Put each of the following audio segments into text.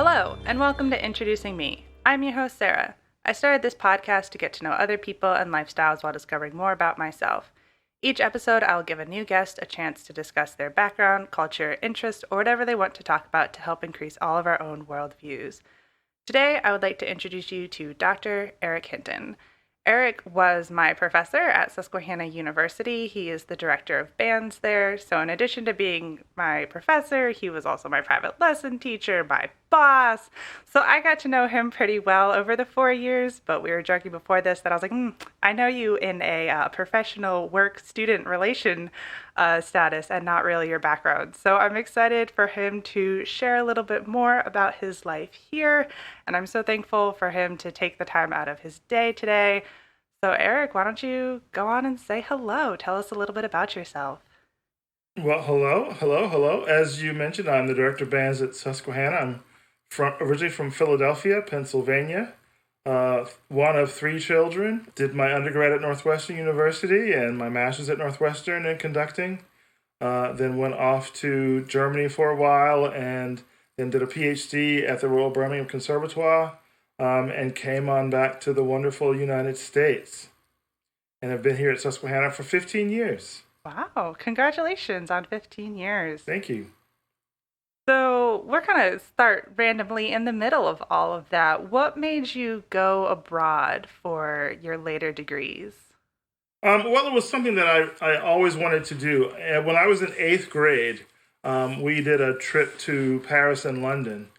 Hello, and welcome to Introducing Me. I'm your host, Sarah. I started this podcast to get to know other people and lifestyles while discovering more about myself. Each episode, I will give a new guest a chance to discuss their background, culture, interest, or whatever they want to talk about to help increase all of our own worldviews. Today, I would like to introduce you to Dr. Eric Hinton. Eric was my professor at Susquehanna University. He is the director of bands there. So in addition to being my professor, he was also my private lesson teacher, my boss. So I got to know him pretty well over the 4 years, but we were joking before this that I was like, I know you in a professional work-student relation status and not really your background. So I'm excited for him to share a little bit more about his life here, and I'm so thankful for him to take the time out of his day today. So Eric, why don't you go on and say hello? Tell us a little bit about yourself. Well, hello. As you mentioned, I'm the director of bands at Susquehanna. I'm originally from Philadelphia, Pennsylvania. One of 3 children. Did my undergrad at Northwestern University and my master's at Northwestern in conducting. Then went off to Germany for a while and then did a PhD at the Royal Birmingham Conservatoire and came on back to the wonderful United States. And I've been here at Susquehanna for 15 years. Wow, congratulations on 15 years. Thank you. So we're going to start randomly in the middle of all of that. What made you go abroad for your later degrees? Well, it was something that I always wanted to do. When I was in 8th grade, we did a trip to Paris and London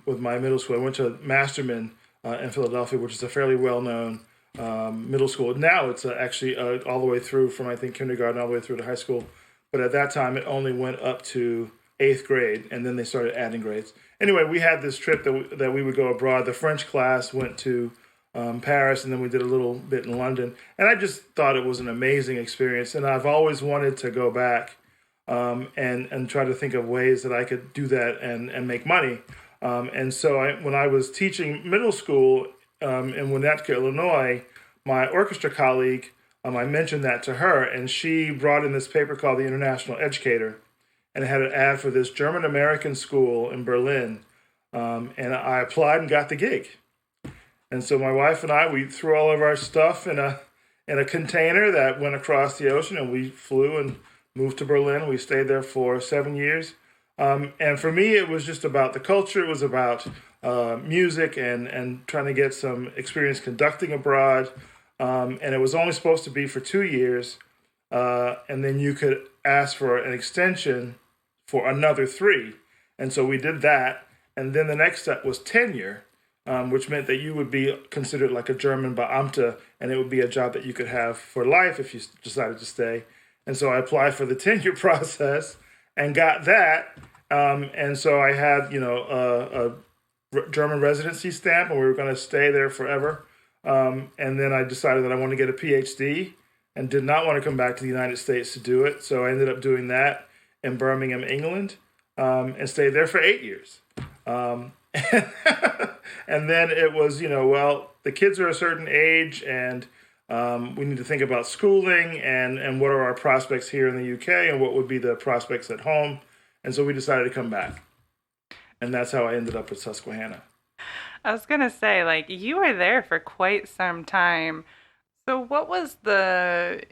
with my middle school. I went to Masterman in Philadelphia, which is a fairly well-known middle school. Now it's actually all the way through from, I think, kindergarten all the way through to high school. But at that time, it only went up to 8th grade, and then they started adding grades. Anyway, we had this trip that we would go abroad. The French class went to Paris, and then we did a little bit in London. And I just thought it was an amazing experience, and I've always wanted to go back and try to think of ways that I could do that and make money. And so when I was teaching middle school in Winnetka, Illinois, my orchestra colleague, I mentioned that to her, and she brought in this paper called The International Educator, and it had an ad for this German-American school in Berlin, and I applied and got the gig. And so my wife and I, we threw all of our stuff in a container that went across the ocean, and we flew and moved to Berlin. We stayed there for 7 years. And for me, it was just about the culture. It was about music and trying to get some experience conducting abroad. And it was only supposed to be for 2 years. And then you could ask for an extension for another 3. And so we did that. And then the next step was tenure, which meant that you would be considered like a German Beamte, and it would be a job that you could have for life if you decided to stay. And so I applied for the tenure process and got that. And so I had, a German residency stamp, and we were going to stay there forever. And then I decided that I wanted to get a PhD and did not want to come back to the United States to do it. So I ended up doing that in Birmingham, England, and stayed there for 8 years. And then it was, the kids are a certain age, and we need to think about schooling and what are our prospects here in the UK and what would be the prospects at home. And so we decided to come back. And that's how I ended up at Susquehanna. I was going to say, you were there for quite some time. So what was the,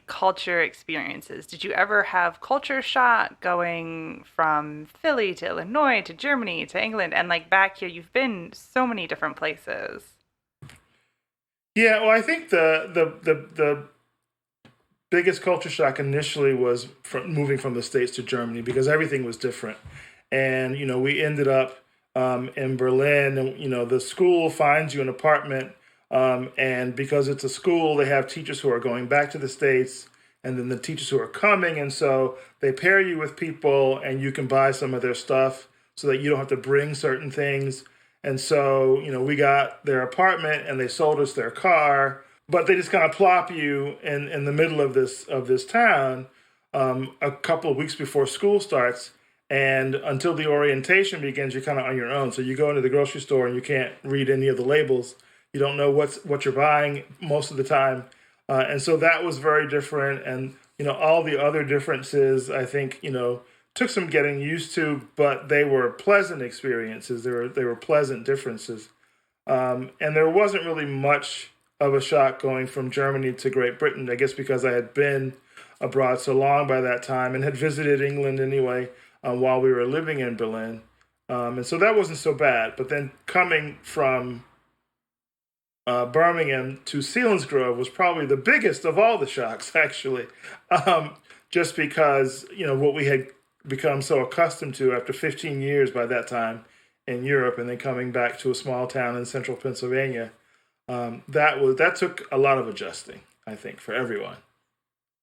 culture experiences? Did you ever have culture shock going from Philly to Illinois to Germany to England? And, back here, you've been so many different places. Yeah, well, I think the biggest culture shock initially was moving from the States to Germany because everything was different. And, we ended up in Berlin, and, the school finds you an apartment. And because it's a school, they have teachers who are going back to the States and then the teachers who are coming. And so they pair you with people and you can buy some of their stuff so that you don't have to bring certain things. And so, we got their apartment and they sold us their car, but they just kind of plop you in the middle of this town a couple of weeks before school starts. And until the orientation begins, you're kind of on your own. So you go into the grocery store and you can't read any of the labels. You don't know what you're buying most of the time. And so that was very different. And, all the other differences, I think, took some getting used to, but they were pleasant experiences. They were pleasant differences. And there wasn't really much of a shock going from Germany to Great Britain, I guess because I had been abroad so long by that time and had visited England anyway while we were living in Berlin. And so that wasn't so bad. But then coming from Birmingham to Selinsgrove was probably the biggest of all the shocks, actually, just because, what we had become so accustomed to after 15 years by that time in Europe, and then coming back to a small town in central Pennsylvania, that took a lot of adjusting, I think, for everyone.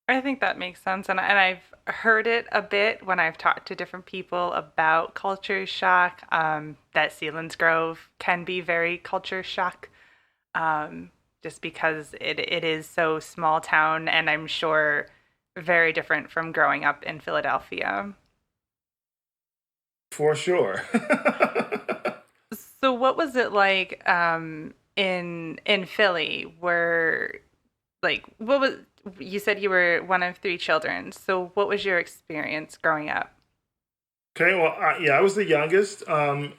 I think that makes sense. And I've heard it a bit when I've talked to different people about culture shock, that Selinsgrove can be very culture shock, just because it is so small town, and I'm sure very different from growing up in Philadelphia. For sure. So what was it like in Philly? What was, you said you were one of three children. So what was your experience growing up? Okay, well, I was the youngest, and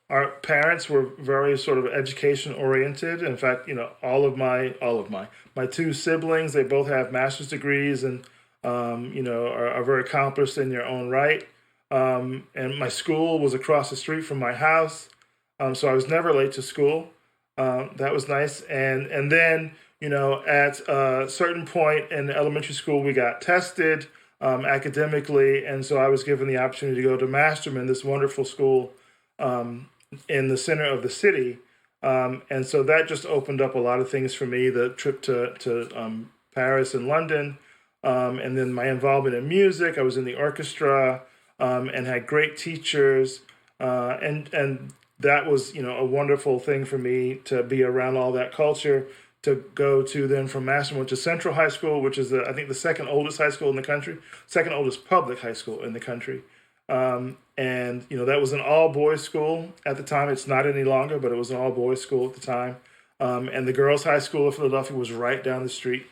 our parents were very sort of education oriented. In fact, my two siblings, they both have master's degrees and are very accomplished in their own right. And my school was across the street from my house, so I was never late to school. That was nice. And then at a certain point in elementary school, we got tested academically, and so I was given the opportunity to go to Masterman, this wonderful school in the center of the city. And so that just opened up a lot of things for me, the trip to Paris and London, and then my involvement in music. I was in the orchestra and had great teachers, and that was, a wonderful thing for me to be around all that culture, to go to then from Masterman to Central High School, which is, I think, the second oldest high school in the country, second oldest public high school in the country. And that was an all-boys school at the time. It's not any longer, but it was an all-boys school at the time. And the girls' high school of Philadelphia was right down the street.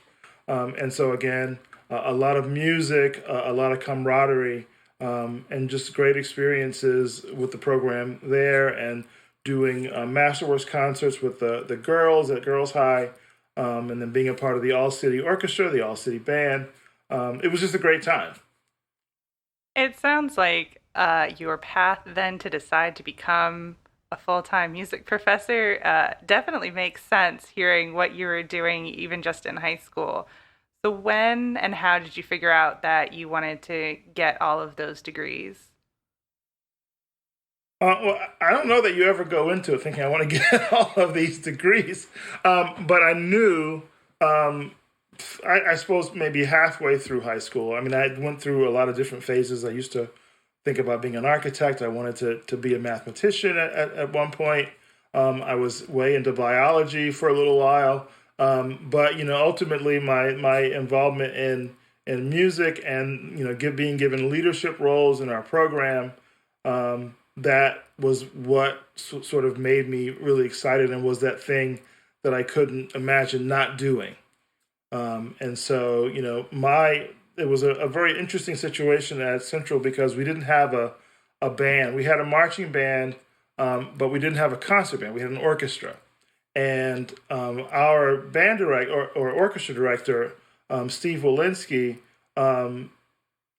And so, again, a lot of music, a lot of camaraderie, and just great experiences with the program there, and doing Masterworks concerts with the girls at Girls High, and then being a part of the All-City Orchestra, the All-City Band. It was just a great time. It sounds like your path then to decide to become a full-time music professor definitely makes sense, hearing what you were doing even just in high school. So when and how did you figure out that you wanted to get all of those degrees? Well, I don't know that you ever go into it thinking I want to get all of these degrees, but I knew, I suppose maybe halfway through high school. I mean, I went through a lot of different phases. I used to think about being an architect. I wanted to be a mathematician at one point. I was way into biology for a little while. But ultimately my involvement in music and being given leadership roles in our program, that was what sort of made me really excited, and was that thing that I couldn't imagine not doing. And so it was a very interesting situation at Central, because we didn't have a band. We had a marching band, but we didn't have a concert band. We had an orchestra. And our band director or orchestra director, Steve Walensky,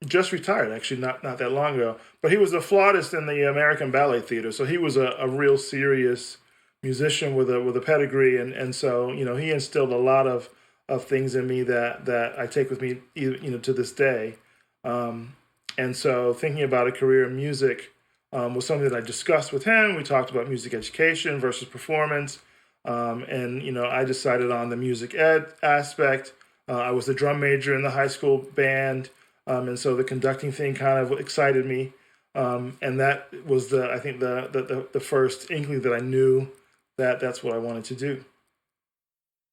just retired, actually, not that long ago. But he was a flautist in the American Ballet Theater, so he was a real serious musician with a pedigree, and so he instilled a lot of things in me that I take with me to this day. And so thinking about a career in music was something that I discussed with him. We talked about music education versus performance. And I decided on the music ed aspect. I was the drum major in the high school band, and so the conducting thing kind of excited me. And that was I think the first inkling that I knew that that's what I wanted to do.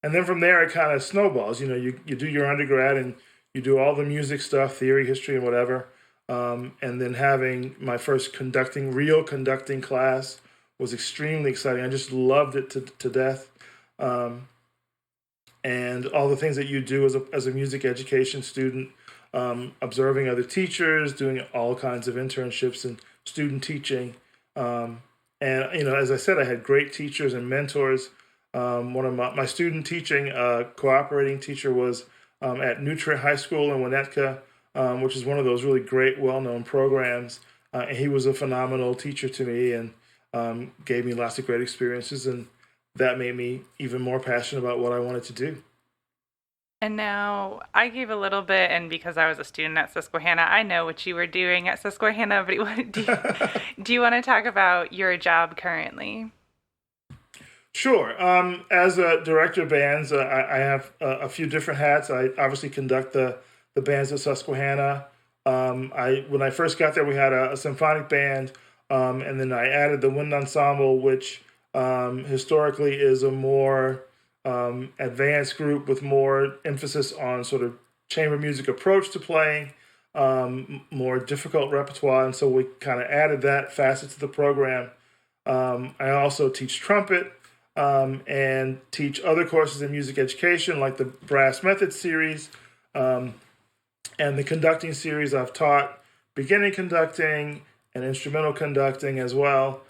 And then from there, it kind of snowballs. You do your undergrad and you do all the music stuff, theory, history, and whatever. And then having my first real conducting class was extremely exciting. I just loved it to death. And all the things that you do as a music education student, observing other teachers, doing all kinds of internships and student teaching. And, as I said, I had great teachers and mentors. One of my student teaching cooperating teacher was at Nutrient High School in Winnetka, which is one of those really great, well-known programs. And he was a phenomenal teacher to me and gave me lots of great experiences. And that made me even more passionate about what I wanted to do. And now I gave a little bit, and because I was a student at Susquehanna, I know what you were doing at Susquehanna, but do you want to talk about your job currently? Sure. As a director of bands, I have a few different hats. I obviously conduct the bands at Susquehanna. When I first got there, we had a symphonic band, and then I added the wind ensemble, which historically is a more advanced group with more emphasis on sort of chamber music approach to playing, more difficult repertoire, and so we kind of added that facet to the program. I also teach trumpet and teach other courses in music education, like the Brass Method series and the conducting series. I've taught beginning conducting and instrumental conducting as well.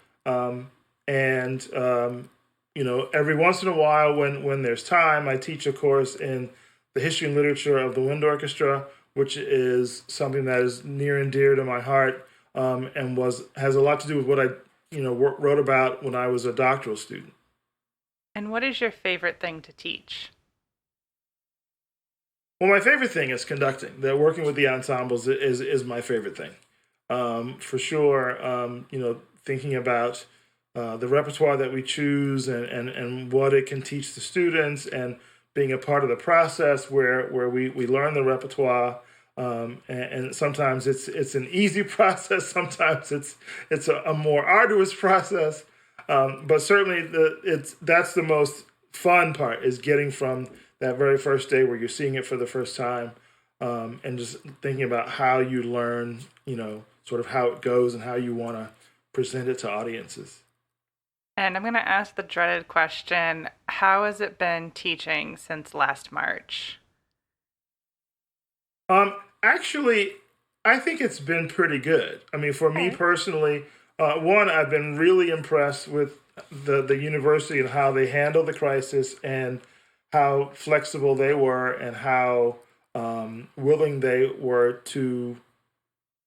Every once in a while, when there's time, I teach a course in the history and literature of the wind orchestra, which is something that is near and dear to my heart, and has a lot to do with what I wrote about when I was a doctoral student. And what is your favorite thing to teach? Well, my favorite thing is conducting. Working with the ensembles is my favorite thing, for sure. Thinking about the repertoire that we choose and what it can teach the students, and being a part of the process where we learn the repertoire. And sometimes it's an easy process. Sometimes it's a more arduous process. But certainly that's the most fun part, is getting from that very first day where you're seeing it for the first time, and just thinking about how you learn, sort of how it goes and how you want to present it to audiences. And I'm going to ask the dreaded question, how has it been teaching since last March? Actually, I think it's been pretty good. I mean, for me personally, one, I've been really impressed with the university and how they handled the crisis, and how flexible they were, and how willing they were to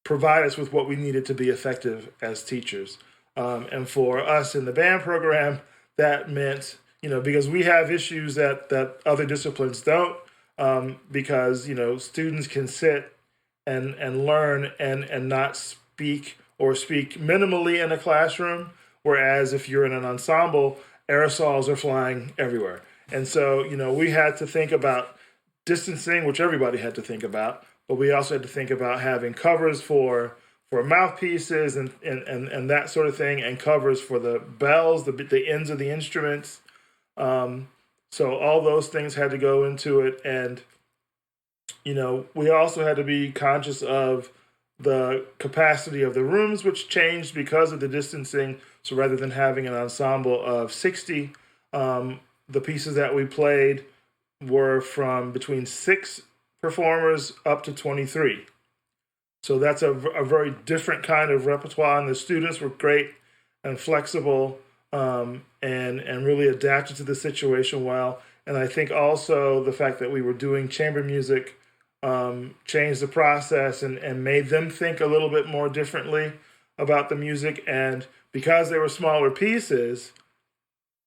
provide us with what we needed to be effective as teachers. And for us in the band program, that meant, because we have issues that other disciplines don't, because, students can sit and learn and not speak, or speak minimally in a classroom, whereas if you're in an ensemble, aerosols are flying everywhere. And so, we had to think about distancing, which everybody had to think about, but we also had to think about having covers for mouthpieces and that sort of thing, and covers for the bells, the ends of the instruments. So all those things had to go into it. And, we also had to be conscious of the capacity of the rooms, which changed because of the distancing. So rather than having an ensemble of 60, the pieces that we played were from between 6 performers up to 23. So that's a very different kind of repertoire, and the students were great and flexible, and really adapted to the situation well. And I think also the fact that we were doing chamber music changed the process and made them think a little bit more differently about the music. And because they were smaller pieces,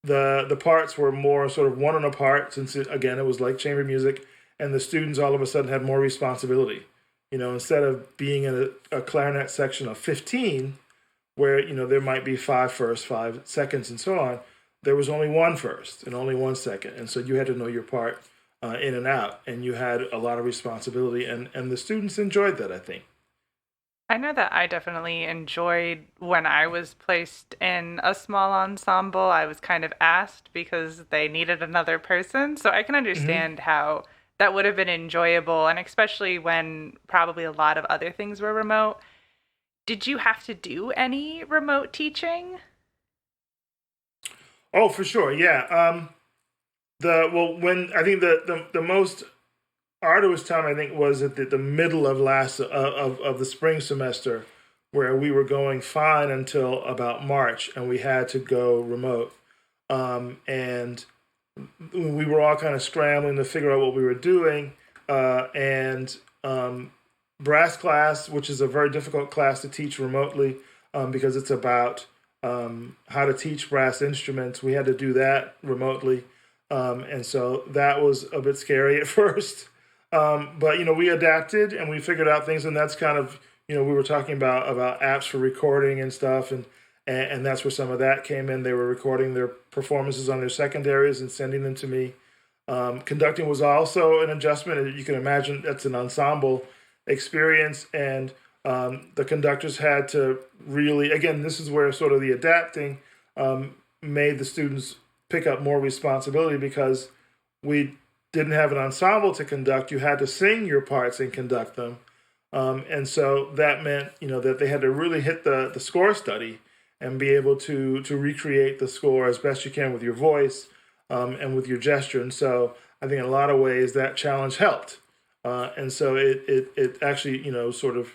the parts were more sort of one and apart, since it was like chamber music, and the students all of a sudden had more responsibility. Instead of being in a clarinet section of 15, where, there might be 5 firsts, 5 seconds, and so on, there was only 1 first and only 1 second. And so you had to know your part in and out, and you had a lot of responsibility, and the students enjoyed that, I think. I know that I definitely enjoyed when I was placed in a small ensemble. I was kind of asked because they needed another person. So I can understand how that would have been enjoyable, and especially when probably a lot of other things were remote. Did you have to do any remote teaching? Oh, for sure, yeah. When I think the most arduous time, I think, was at the middle of of the spring semester, where we were going fine until about March, and we had to go remote. And we were all kind of scrambling to figure out what we were doing. And brass class, which is a very difficult class to teach remotely, because it's about how to teach brass instruments. We had to do that remotely. And so that was a bit scary at first. But, we adapted and we figured out things. And that's kind of, we were talking about apps for recording and stuff. And that's where some of that came in. They were recording their performances on their secondaries and sending them to me. Conducting was also an adjustment. You can imagine that's an ensemble experience. And the conductors had to really, again, this is where sort of the adapting made the students pick up more responsibility, because we didn't have an ensemble to conduct. You had to sing your parts and conduct them. And so that meant, that they had to really hit the score study and be able to recreate the score as best you can with your voice and with your gesture. And so I think in a lot of ways that challenge helped. And so it actually, sort of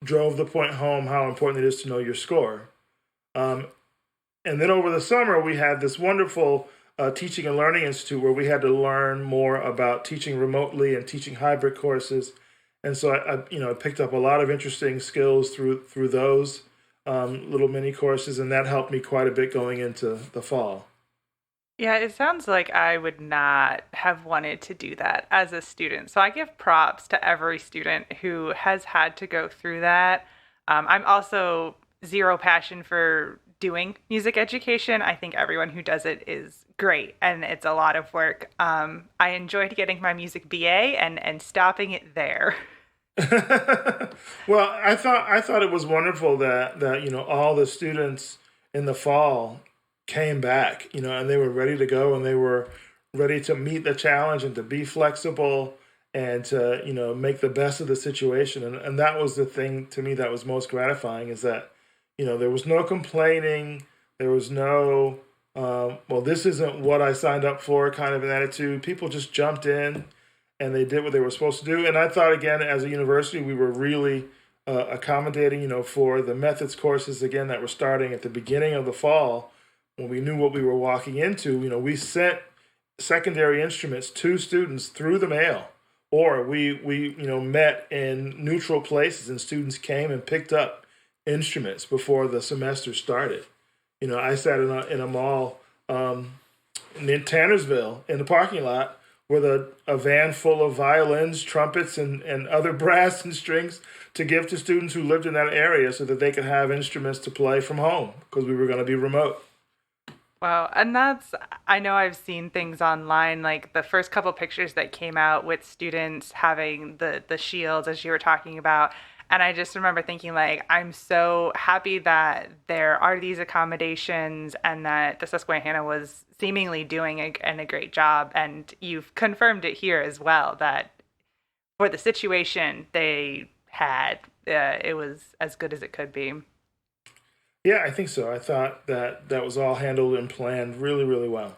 drove the point home how important it is to know your score. And then over the summer, we had this wonderful Teaching and Learning Institute where we had to learn more about teaching remotely and teaching hybrid courses. And so I picked up a lot of interesting skills through those little mini courses, and that helped me quite a bit going into the fall. Yeah, it sounds like I would not have wanted to do that as a student. So I give props to every student who has had to go through that. I'm also zero passion for doing music education. I think everyone who does it is great, and it's a lot of work. I enjoyed getting my music BA and stopping it there. Well, I thought it was wonderful that all the students in the fall came back, and they were ready to go, and they were ready to meet the challenge and to be flexible and to make the best of the situation. And that was the thing to me that was most gratifying, is that there was no complaining. There was no, well, this isn't what I signed up for kind of an attitude. People just jumped in and they did what they were supposed to do. And I thought, again, as a university, we were really accommodating, for the methods courses, again, that were starting at the beginning of the fall, when we knew what we were walking into. We sent secondary instruments to students through the mail, or we met in neutral places and students came and picked up instruments before the semester started. I sat in a mall in Tannersville in the parking lot with a van full of violins, trumpets, and other brass and strings to give to students who lived in that area so that they could have instruments to play from home, because we were going to be remote. Wow. And I know I've seen things online, like the first couple pictures that came out with students having the shields, as you were talking about. And I just remember thinking, like, I'm so happy that there are these accommodations and that the Susquehanna was seemingly doing a great job. And you've confirmed it here as well, that for the situation they had, it was as good as it could be. Yeah, I think so. I thought that was all handled and planned really, really well.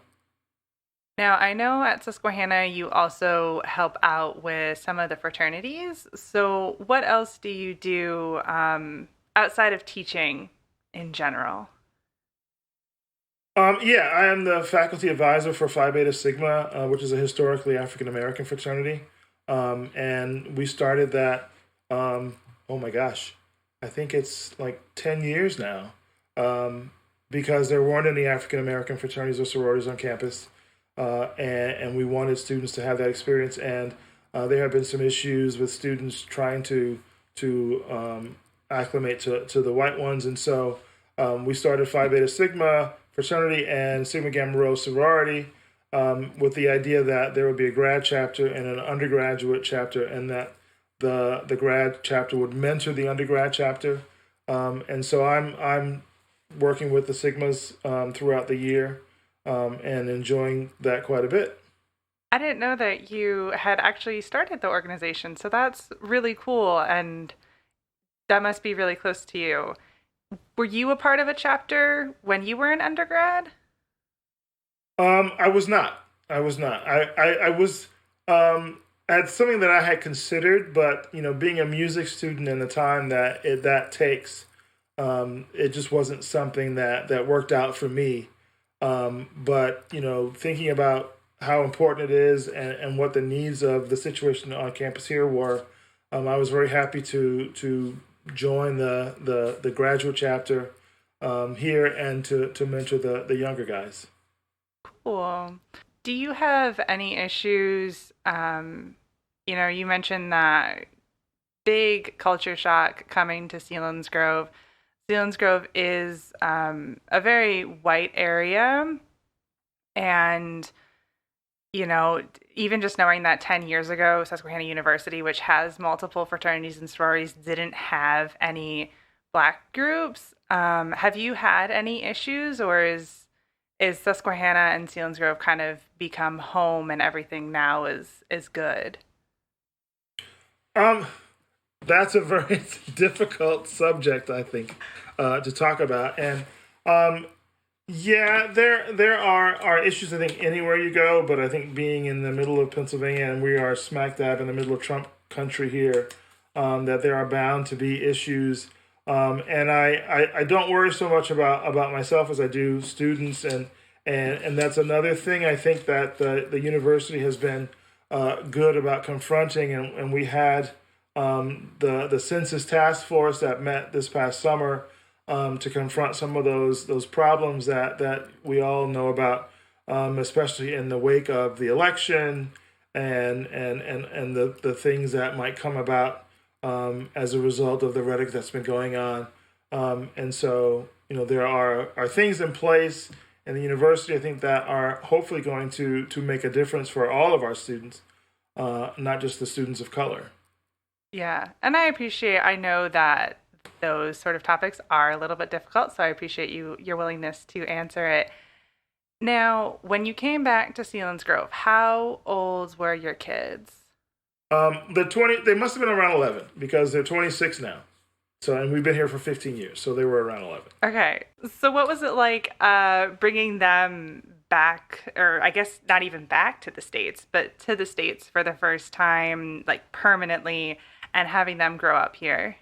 Now, I know at Susquehanna you also help out with some of the fraternities. So what else do you do outside of teaching in general? Yeah, I am the faculty advisor for Phi Beta Sigma, which is a historically African American fraternity. And we started that, oh my gosh, I think it's like 10 years now, because there weren't any African American fraternities or sororities on campus. And we wanted students to have that experience. And there have been some issues with students trying to acclimate to the white ones. And so we started Phi Beta Sigma fraternity and Sigma Gamma Rho sorority, with the idea that there would be a grad chapter and an undergraduate chapter, and that the grad chapter would mentor the undergrad chapter. And so I'm working with the Sigmas throughout the year, and enjoying that quite a bit. I didn't know that you had actually started the organization, so that's really cool, and that must be really close to you. Were you a part of a chapter when you were an undergrad? I was not. I was It's something that I had considered, but being a music student and the time that takes, it just wasn't something that worked out for me. But thinking about how important it is and what the needs of the situation on campus here were, I was very happy to join the graduate chapter here and to mentor the younger guys. Cool. Do you have any issues? You mentioned that big culture shock coming to Sealands Grove. Sealands Grove is a very white area. And, even just knowing that 10 years ago, Susquehanna University, which has multiple fraternities and sororities, didn't have any Black groups. Have you had any issues, or is Susquehanna and Sealands Grove kind of become home and everything now is good? That's a very difficult subject, I think, to talk about. And yeah, there are issues, I think, anywhere you go, but I think being in the middle of Pennsylvania, and we are smack dab in the middle of Trump country here, that there are bound to be issues. And I don't worry so much about myself as I do students, and that's another thing I think that the university has been good about confronting, and we had the census task force that met this past summer to confront some of those problems that we all know about, especially in the wake of the election and the things that might come about as a result of the rhetoric that's been going on. And so, there are things in place in the university, I think, that are hopefully going to make a difference for all of our students, not just the students of color. Yeah, and I know that those sort of topics are a little bit difficult, so I appreciate your willingness to answer it. Now, when you came back to Sealands Grove, how old were your kids? They must have been around 11 because they're 26 now. So, and we've been here for 15 years, so they were around 11. Okay, so what was it like bringing them back, or I guess not even back to the States, but to the States for the first time, like permanently, and having them grow up here?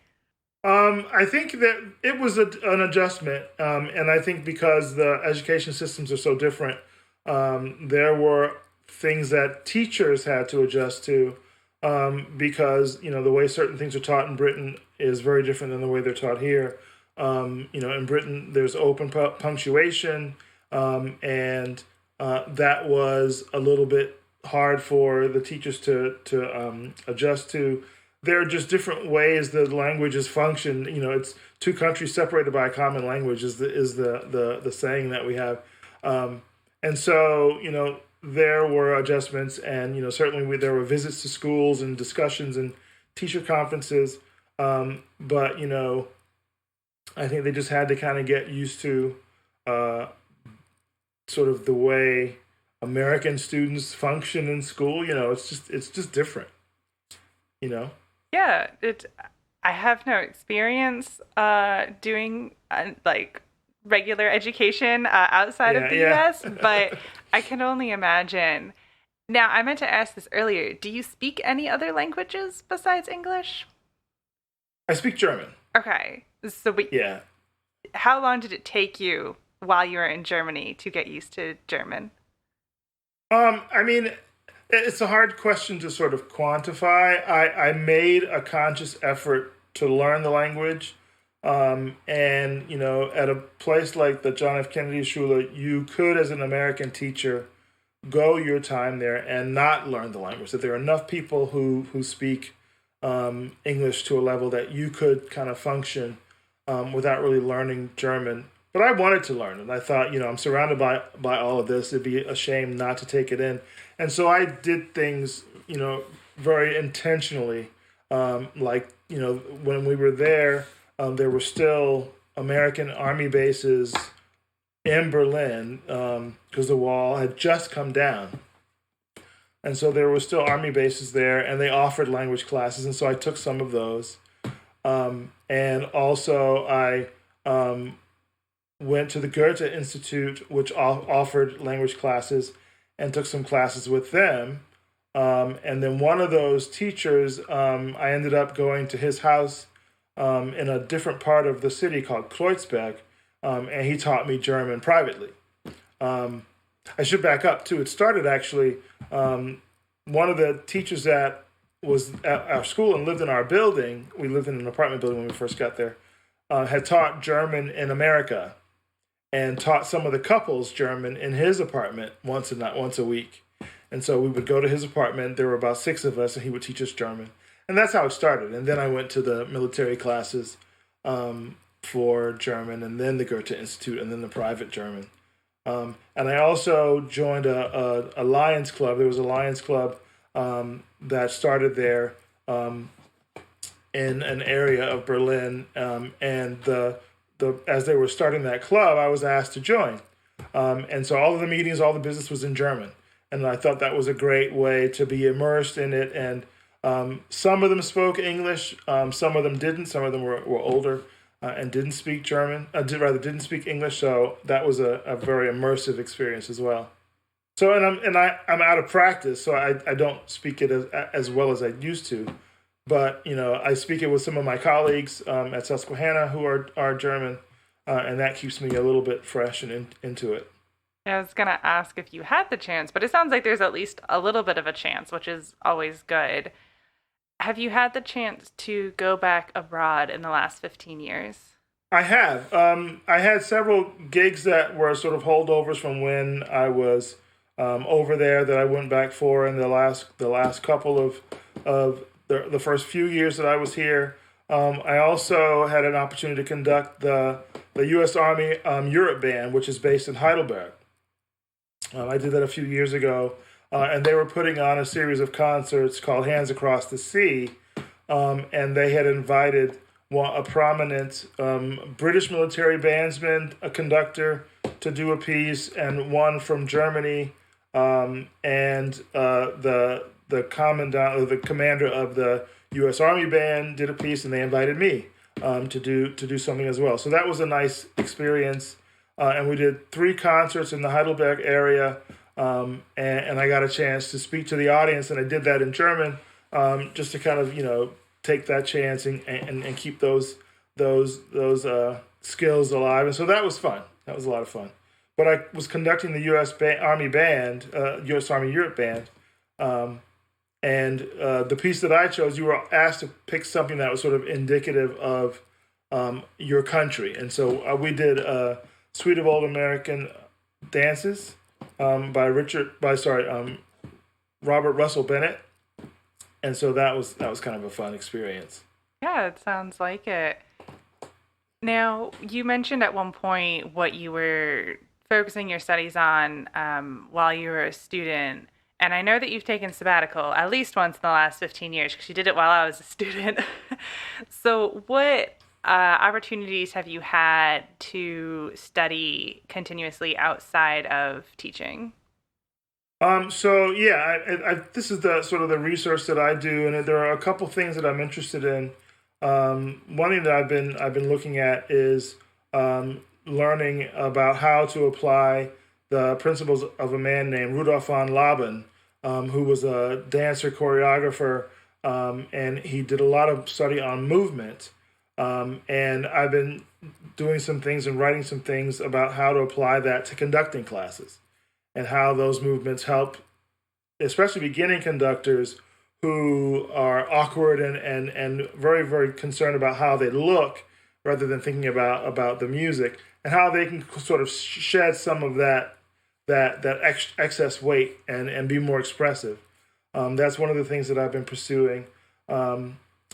I think that it was an adjustment, and I think because the education systems are so different, there were things that teachers had to adjust to, because the way certain things are taught in Britain is very different than the way they're taught here. In Britain, there's open punctuation, and that was a little bit hard for the teachers to adjust to. There are just different ways the languages function. It's two countries separated by a common language is the saying that we have. And so, there were adjustments, and, certainly there were visits to schools and discussions and teacher conferences. But, I think they just had to kind of get used to sort of the way American students function in school. It's just different, Yeah, I have no experience doing like regular education outside of the US, but I can only imagine. Now, I meant to ask this earlier. Do you speak any other languages besides English? I speak German. Okay. So how long did it take you while you were in Germany to get used to German? I mean, it's a hard question to sort of quantify. I made a conscious effort to learn the language. And, at a place like the John F. Kennedy Schule, you could, as an American teacher, go your time there and not learn the language. That there are enough people who speak English to a level that you could kind of function without really learning German. But I wanted to learn, and I thought, I'm surrounded by all of this. It'd be a shame not to take it in. And so I did things, very intentionally. Like, when we were there, there were still American Army bases in Berlin because the wall had just come down. And so there were still Army bases there, and they offered language classes. And so I took some of those. And also I went to the Goethe Institute, which offered language classes, and took some classes with them. And then one of those teachers, I ended up going to his house in a different part of the city called Kreuzberg, and he taught me German privately. Um, I should back up too. It started actually, one of the teachers that was at our school and lived in our building, we lived in an apartment building when we first got there, had taught German in America and taught some of the couples German in his apartment once a week. And so we would go to his apartment. There were about 6 of us, and he would teach us German. And that's how it started. And then I went to the military classes for German, and then the Goethe Institute, and then the private German. And I also joined a Lions Club. There was a Lions Club that started there in an area of Berlin. And as they were starting that club, I was asked to join. And so all of the meetings, all the business was in German. And I thought that was a great way to be immersed in it. And some of them spoke English, some of them didn't. Some of them were older and didn't speak German, didn't speak English. So that was a very immersive experience as well. So I'm out of practice, so I don't speak it as well as I used to. But I speak it with some of my colleagues at Susquehanna who are German, and that keeps me a little bit fresh and into it. I was going to ask if you had the chance, but it sounds like there's at least a little bit of a chance, which is always good. Have you had the chance to go back abroad in the last 15 years? I have. I had several gigs that were sort of holdovers from when I was over there that I went back for in the last couple of the first few years that I was here. I also had an opportunity to conduct the U.S. Army Europe Band, which is based in Heidelberg. I did that a few years ago, and they were putting on a series of concerts called Hands Across the Sea, and they had invited a prominent British military bandsman, a conductor, to do a piece, and one from Germany, and the commandant or the commander of the U.S. Army Band did a piece, and they invited me to do something as well. So that was a nice experience. And we did 3 concerts in the Heidelberg area, and I got a chance to speak to the audience, and I did that in German, just to kind of take that chance and keep those skills alive. And so that was fun. That was a lot of fun. But I was conducting the U.S. Army Band, U.S. Army Europe Band, and the piece that I chose, you were asked to pick something that was sort of indicative of your country, and so we did. Suite of Old American Dances by Robert Russell Bennett, and so that was kind of a fun experience. Yeah, it sounds like it. Now, you mentioned at one point what you were focusing your studies on while you were a student, and I know that you've taken sabbatical at least once in the last 15 years because you did it while I was a student. So what opportunities have you had to study continuously outside of teaching? So yeah, this is the sort of the research that I do, and there are a couple things that I'm interested in. One thing that I've been looking at is learning about how to apply the principles of a man named Rudolf von Laban, who was a dancer choreographer, and he did a lot of study on movement. And I've been doing some things and writing some things about how to apply that to conducting classes and how those movements help, especially beginning conductors who are awkward and very, very concerned about how they look rather than thinking about the music, and how they can sort of shed some of that excess weight and be more expressive. That's one of the things that I've been pursuing.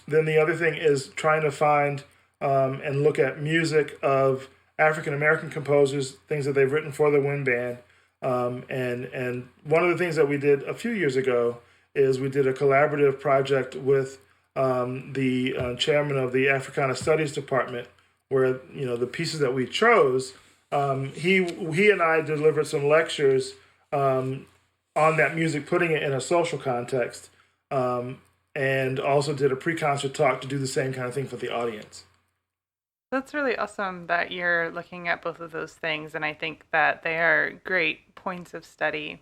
Then the other thing is trying to find and look at music of African American composers, things that they've written for the wind band. And one of the things that we did a few years ago is we did a collaborative project with the chairman of the Africana Studies Department, where the pieces that we chose, he and I delivered some lectures on that music, putting it in a social context. And also did a pre-concert talk to do the same kind of thing for the audience. That's really awesome that you're looking at both of those things, and I think that they are great points of study.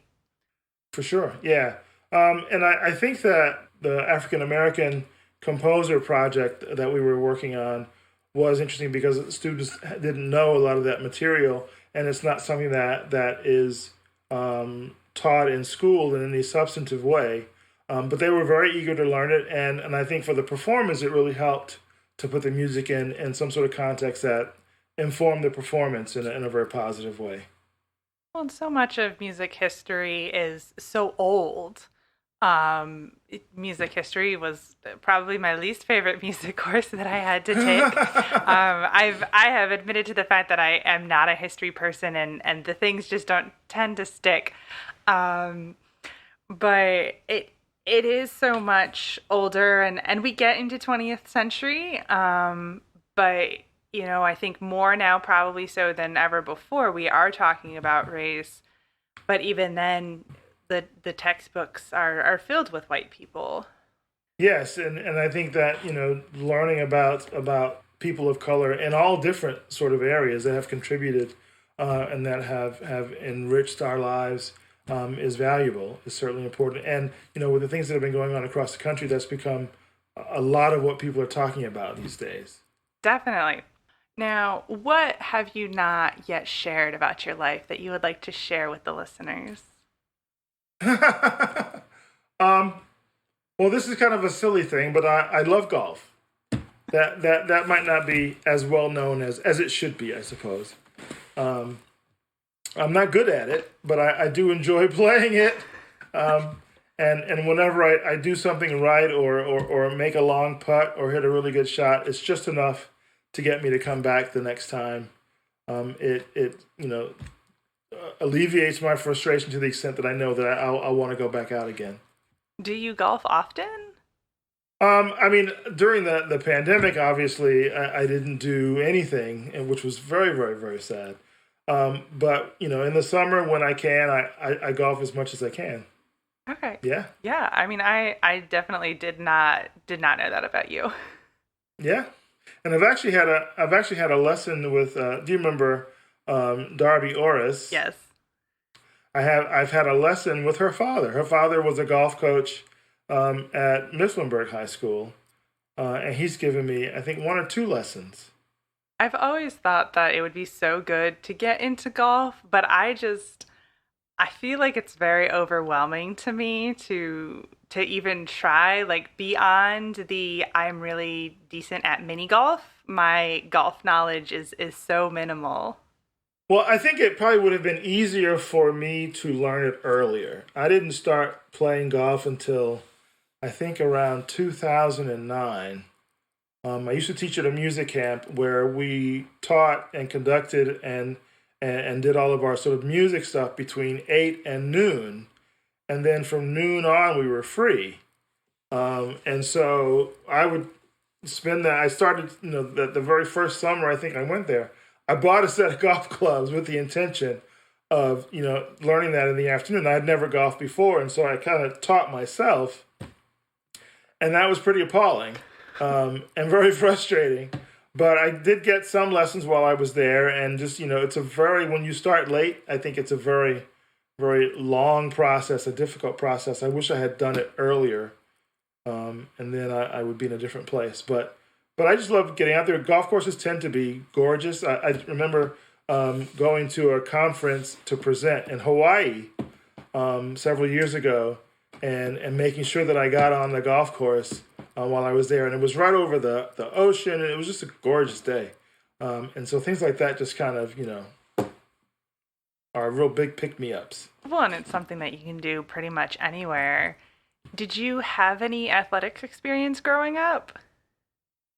For sure, yeah. And I think that the African American composer project that we were working on was interesting because students didn't know a lot of that material, and it's not something that is taught in school in any substantive way. But they were very eager to learn it, and I think for the performance, it really helped to put the music in some sort of context that informed the performance in a very positive way. Well, and so much of music history is so old. Music history was probably my least favorite music course that I had to take. I have admitted to the fact that I am not a history person, and the things just don't tend to stick. Um, but it is so much older, and we get into 20th century. But I think more now, probably so than ever before, we are talking about race. But even then, the textbooks are filled with white people. Yes, and I think that learning about people of color in all different sort of areas that have contributed and that have enriched our lives is valuable. Is certainly important. And with the things that have been going on across the country, that's become a lot of what people are talking about these days. Definitely. Now, what have you not yet shared about your life that you would like to share with the listeners? Well, this is kind of a silly thing, but I love golf. That might not be as well known as it should be, I suppose. I'm not good at it, but I do enjoy playing it. And whenever I do something right or make a long putt or hit a really good shot, it's just enough to get me to come back the next time. It alleviates my frustration to the extent that I know that I'll want to go back out again. Do you golf often? I mean, during the pandemic, obviously, I didn't do anything, which was very, very, very sad. But in the summer when I can, I golf as much as I can. Okay. Yeah. Yeah. I mean, I definitely did not know that about you. Yeah. And I've actually had a lesson with. Do you remember Darby Orris? Yes. I've had a lesson with her father. Her father was a golf coach at Mifflinburg High School, and he's given me, I think, 1 or 2 lessons. I've always thought that it would be so good to get into golf, but I feel like it's very overwhelming to me to even try, like, beyond the I'm really decent at mini golf. My golf knowledge is so minimal. Well, I think it probably would have been easier for me to learn it earlier. I didn't start playing golf until I think around 2009. I used to teach at a music camp where we taught and conducted and did all of our sort of music stuff between 8 and noon. And then from noon on, we were free. And so I would spend that. I started, the very first summer I think I went there. I bought a set of golf clubs with the intention of, learning that in the afternoon. I had never golfed before, and so I kind of taught myself. And that was pretty appalling and very frustrating. But I did get some lessons while I was there. And just, when you start late, I think it's a very, very long process, a difficult process. I wish I had done it earlier. And then I would be in a different place. But I just love getting out there. Golf courses tend to be gorgeous. I remember going to a conference to present in Hawaii several years ago and making sure that I got on the golf course while I was there. And it was right over the ocean, and it was just a gorgeous day. And so things like that just kind of, are real big pick-me-ups. Well, and it's something that you can do pretty much anywhere. Did you have any athletics experience growing up?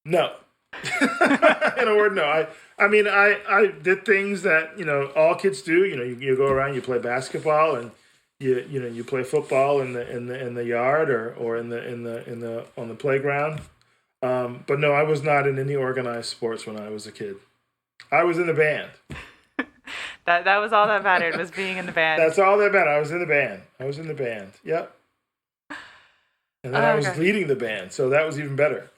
No. In a word, no. I did things that, all kids do. You go around, you play basketball, and you play football in the yard or on the playground. But no, I was not in any organized sports when I was a kid. I was in the band. That was all that mattered, was being in the band. That's all that mattered. I was in the band. Yep. And then I was leading the band, so that was even better.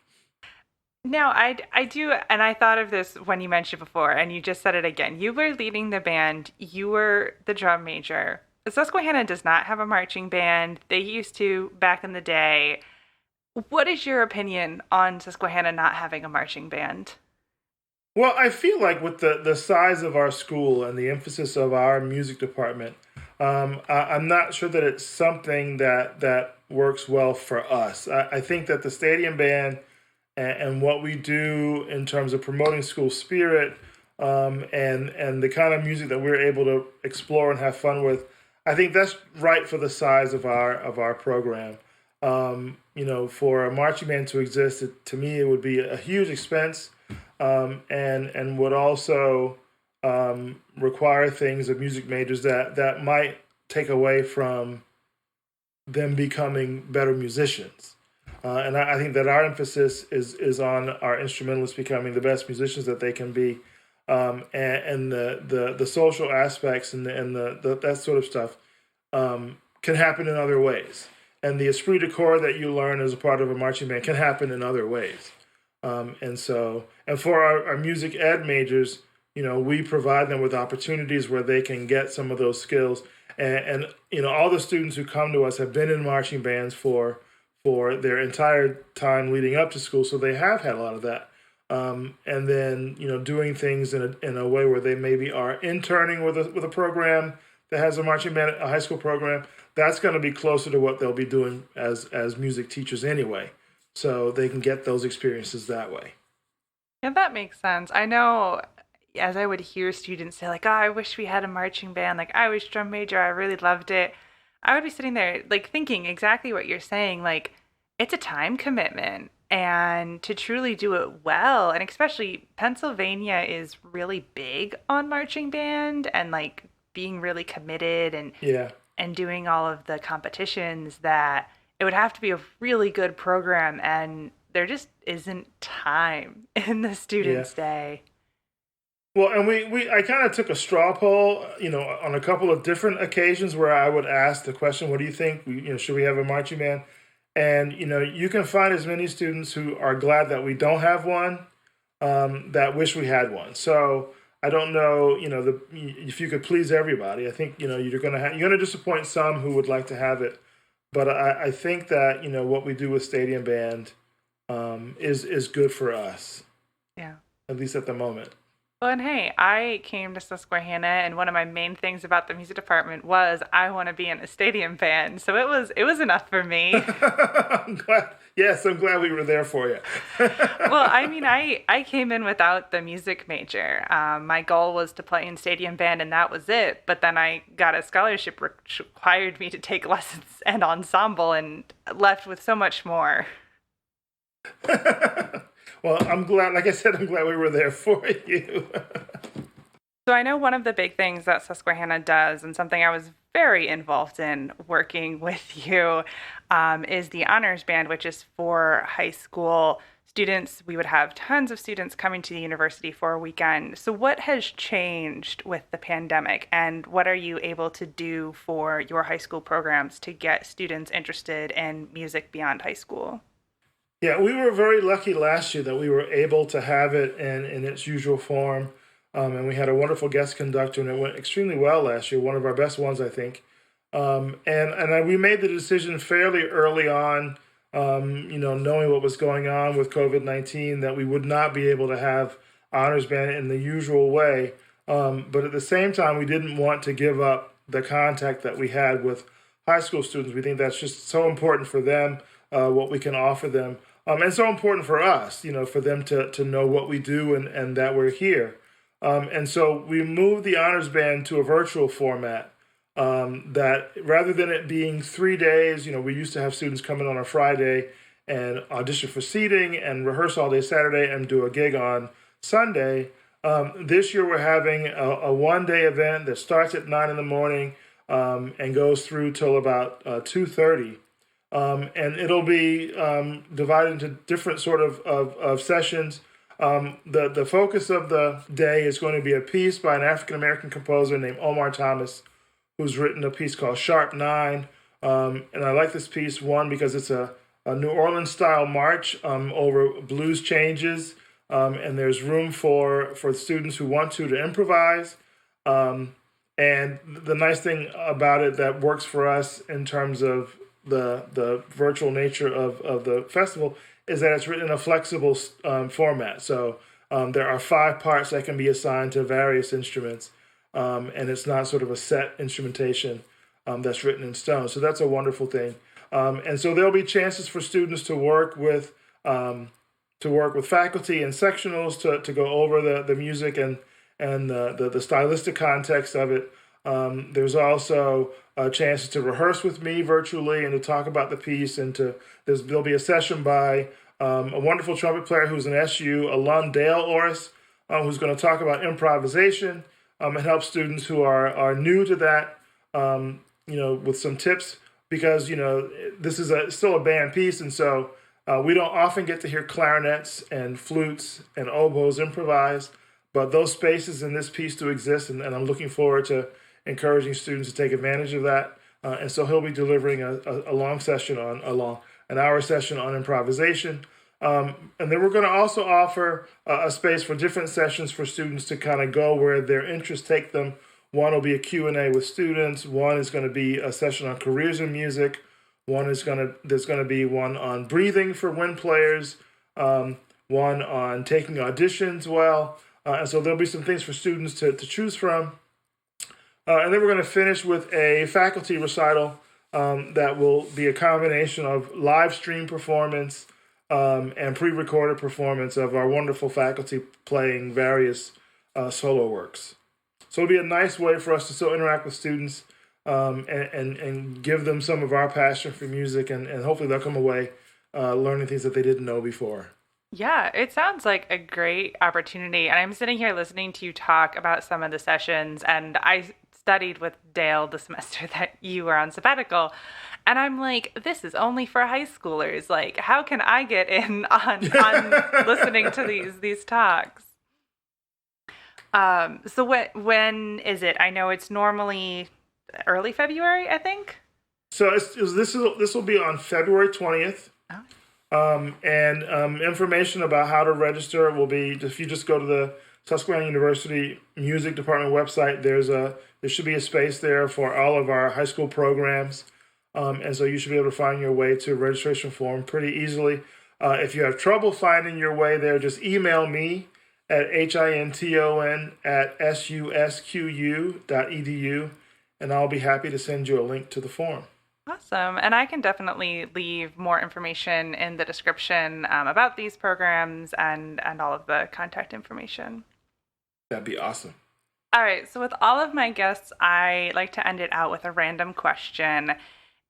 Now, I do, and I thought of this when you mentioned before, and you just said it again. You were leading the band. You were the drum major. Susquehanna does not have a marching band. They used to back in the day. What is your opinion on Susquehanna not having a marching band? Well, I feel like with the size of our school and the emphasis of our music department, I'm not sure that it's something that works well for us. I think that the stadium band and what we do in terms of promoting school spirit, and the kind of music that we're able to explore and have fun with, I think that's right for the size of our program. For a marching band to exist, to me, it would be a huge expense, and would also require things of music majors that might take away from them becoming better musicians. And I think that our emphasis is on our instrumentalists becoming the best musicians that they can be, and the social aspects and the that sort of stuff can happen in other ways. And the esprit de corps that you learn as a part of a marching band can happen in other ways. And for our music ed majors, we provide them with opportunities where they can get some of those skills. And all the students who come to us have been in marching bands for their entire time leading up to school, so they have had a lot of that. And then doing things in a way where they maybe are interning with a program that has a marching band, a high school program. That's going to be closer to what they'll be doing as music teachers anyway, so they can get those experiences that way. Yeah, that makes sense. I know as I would hear students say like, "Oh, I wish we had a marching band. Like, I was drum major. I really loved it." I would be sitting there like thinking exactly what you're saying. Like, it's a time commitment, and to truly do it well, and especially Pennsylvania is really big on marching band and like being really committed and doing all of the competitions, that it would have to be a really good program, and there just isn't time in the student's day. Well, and I kind of took a straw poll, on a couple of different occasions where I would ask the question, what do you think? Should we have a marching band? And, you can find as many students who are glad that we don't have one, that wish we had one. So I don't know, if you could please everybody. I think, you're going to disappoint some who would like to have it. But I think that, what we do with Stadium Band is good for us. Yeah. At least at the moment. Well, and hey, I came to Susquehanna, and one of my main things about the music department was I want to be in a stadium band. So it was enough for me. I'm glad we were there for you. Well, I mean, I came in without the music major. My goal was to play in stadium band, and that was it. But then I got a scholarship which required me to take lessons and ensemble, and left with so much more. Well, I'm glad, like I said, I'm glad we were there for you. So I know one of the big things that Susquehanna does, and something I was very involved in working with you, is the honors band, which is for high school students. We would have tons of students coming to the university for a weekend. So what has changed with the pandemic, and what are you able to do for your high school programs to get students interested in music beyond high school? Yeah, we were very lucky last year that we were able to have it in its usual form. And we had a wonderful guest conductor, and it went extremely well last year, one of our best ones, I think. We made the decision fairly early on, knowing what was going on with COVID-19, that we would not be able to have honors band in the usual way. But at the same time, we didn't want to give up the contact that we had with high school students. We think that's just so important for them, what we can offer them. And so important for us, for them to know what we do and that we're here. And so we moved the honors band to a virtual format, that rather than it being 3 days, we used to have students come in on a Friday and audition for seating and rehearse all day Saturday and do a gig on Sunday. This year we're having a one-day event that starts at 9 in the morning and goes through till about 2:30. And it'll be divided into different sort of sessions. The focus of the day is going to be a piece by an African-American composer named Omar Thomas, who's written a piece called Sharp 9. And I like this piece, one, because it's a New Orleans-style march over blues changes, and there's room for students who want to improvise. And the nice thing about it that works for us in terms of the virtual nature of the festival is that it's written in a flexible format. So there are 5 parts that can be assigned to various instruments, and it's not sort of a set instrumentation that's written in stone. So that's a wonderful thing. And so there'll be chances for students to work with faculty and sectionals to go over the music and the stylistic context of it. There's also chances to rehearse with me virtually and to talk about the piece. And there'll be a session by a wonderful trumpet player who's an SU alum, Dale Orris, who's going to talk about improvisation and help students who are new to that, with some tips, because this is still a band piece, and so we don't often get to hear clarinets and flutes and oboes improvised, but those spaces in this piece do exist, and I'm looking forward to encouraging students to take advantage of that. And so he'll be delivering a long session an hour session on improvisation. And then we're going to also offer a space for different sessions for students to kind of go where their interests take them. One will be a Q&A with students. One is going to be a session on careers in music. There's going to be one on breathing for wind players. One on taking auditions well. And so there'll be some things for students to choose from. And then we're going to finish with a faculty recital that will be a combination of live stream performance and pre-recorded performance of our wonderful faculty playing various solo works. So it'll be a nice way for us to still interact with students and give them some of our passion for music, and hopefully they'll come away learning things that they didn't know before. Yeah, it sounds like a great opportunity. And I'm sitting here listening to you talk about some of the sessions, and I studied with Dale the semester that you were on sabbatical. And I'm like, this is only for high schoolers. Like, how can I get in on listening to these talks? So when is it? I know it's normally early February, I think. So this will be on February 20th. Oh. Information about how to register will be, if you just go to the Susquehanna University Music Department website, there should be a space there for all of our high school programs. And so you should be able to find your way to a registration form pretty easily. If you have trouble finding your way there, just email me at hinton@susqu.edu, and I'll be happy to send you a link to the form. Awesome. And I can definitely leave more information in the description about these programs and all of the contact information. That'd be awesome. All right. So with all of my guests, I like to end it out with a random question.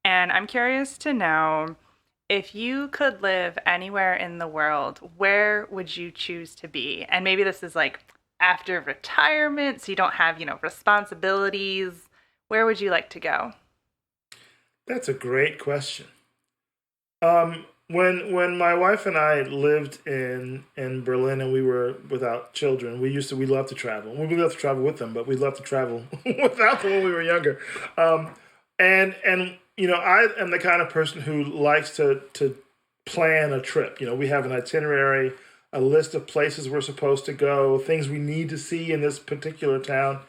And I'm curious to know, if you could live anywhere in the world, where would you choose to be? And maybe this is like after retirement, so you don't have, responsibilities. Where would you like to go? That's a great question. When my wife and I lived in Berlin and we were without children, we loved to travel. We loved to travel with them, but we loved to travel without them when we were younger. I am the kind of person who likes to plan a trip. We have an itinerary, a list of places we're supposed to go, things we need to see in this particular town.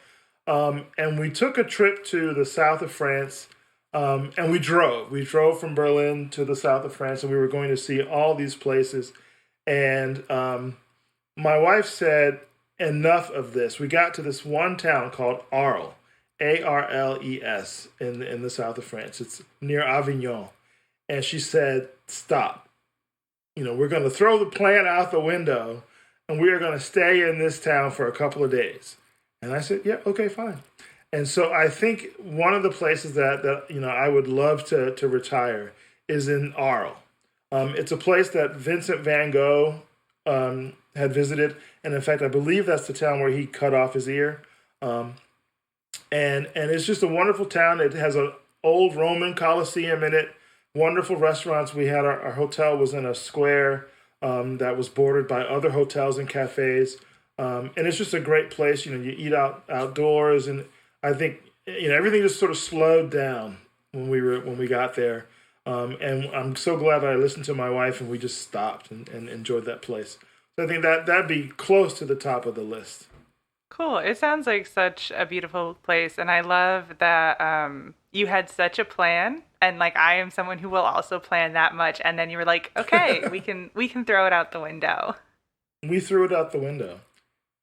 And we took a trip to the south of France, and we drove. We drove from Berlin to the south of France, and we were going to see all these places. And my wife said, enough of this. We got to this one town called Arles. Arles in the south of France. It's near Avignon. And she said, stop. We're going to throw the plan out the window and we are going to stay in this town for a couple of days. And I said, yeah, okay, fine. And so I think one of the places that I would love to retire is in Arles. It's a place that Vincent van Gogh had visited. And in fact, I believe that's the town where he cut off his ear. And it's just a wonderful town. It has an old Roman Colosseum in it, wonderful restaurants. We had our hotel was in a square that was bordered by other hotels and cafes. And it's just a great place. You eat outdoors. And I think, everything just sort of slowed down when we got there. And I'm so glad that I listened to my wife and we just stopped and enjoyed that place. So I think that'd be close to the top of the list. Cool. It sounds like such a beautiful place, and I love that you had such a plan. And like I am someone who will also plan that much, and then you were like, "Okay, we can throw it out the window." We threw it out the window,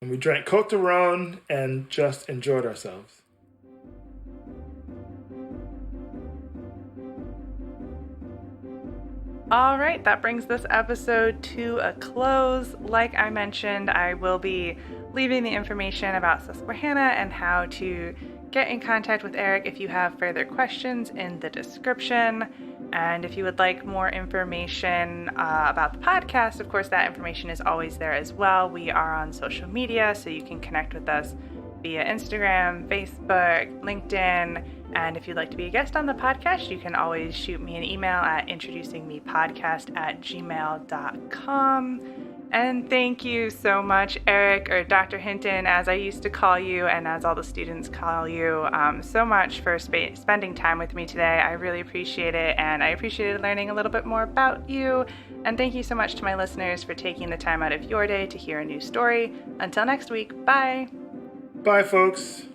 and we drank Cote de Rhone and just enjoyed ourselves. All right, that brings this episode to a close. Like I mentioned, I will be leaving the information about Susquehanna and how to get in contact with Eric if you have further questions in the description. And if you would like more information about the podcast, of course, that information is always there as well. We are on social media, so you can connect with us via Instagram, Facebook, LinkedIn. And if you'd like to be a guest on the podcast, you can always shoot me an email at introducingmepodcast@gmail.com. And thank you so much, Eric, or Dr. Hinton, as I used to call you and as all the students call you, so much for spending time with me today. I really appreciate it, and I appreciated learning a little bit more about you. And thank you so much to my listeners for taking the time out of your day to hear a new story. Until next week, bye. Bye, folks.